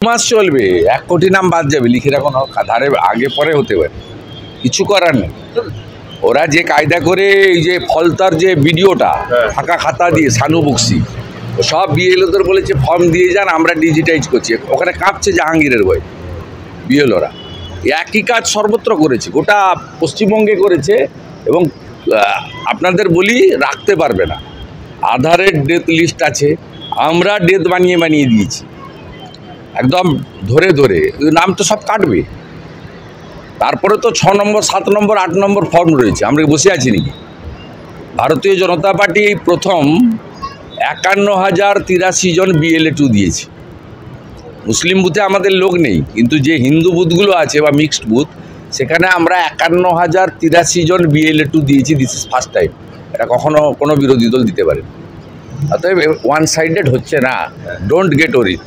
মাস চলবে, 1 কোটি নাম বাদ যাবে, লিখে রাখুন, ধারে আগে পরে হতে পারে, কিছু করার নেই। ওরা যে কায়দা করে এই যে ফলতার যে ভিডিওটা ফাঁকা খাতা দিয়ে সানু বক্সি সব বিএলওদের বলেছে ফর্ম দিয়ে যান, আমরা ডিজিটাইজ করছি। ওখানে কাঁপছে জাহাঙ্গীরের বই বিএলওরা। একই কাজ সর্বত্র করেছে, গোটা পশ্চিমবঙ্গে করেছে। এবং আপনাদের বলি রাখতে পারবে না। আধারের ডেথ লিস্ট আছে, আমরা ডেথ বানিয়ে বানিয়ে দিয়েছি একদম ধরে ধরে, নাম তো সব কাটবে। তারপরে তো 6 নম্বর 7 নম্বর 8 নম্বর ফর্ম রয়েছে, আমরা বসে আছি নাকি? ভারতীয় জনতা পার্টি এই প্রথম 51,083 জন BLA2 দিয়েছে। মুসলিম বুথে আমাদের লোক নেই, কিন্তু যে হিন্দু বুথগুলো আছে বা মিক্সড বুথ, সেখানে আমরা 51,083 জন BLA2 দিয়েছি। This is first time. এটা কখনো কোনো বিরোধী দল দিতে পারে। অতএব ওয়ান সাইডেড হচ্ছে না, ডোন্ট গেট ওরিড।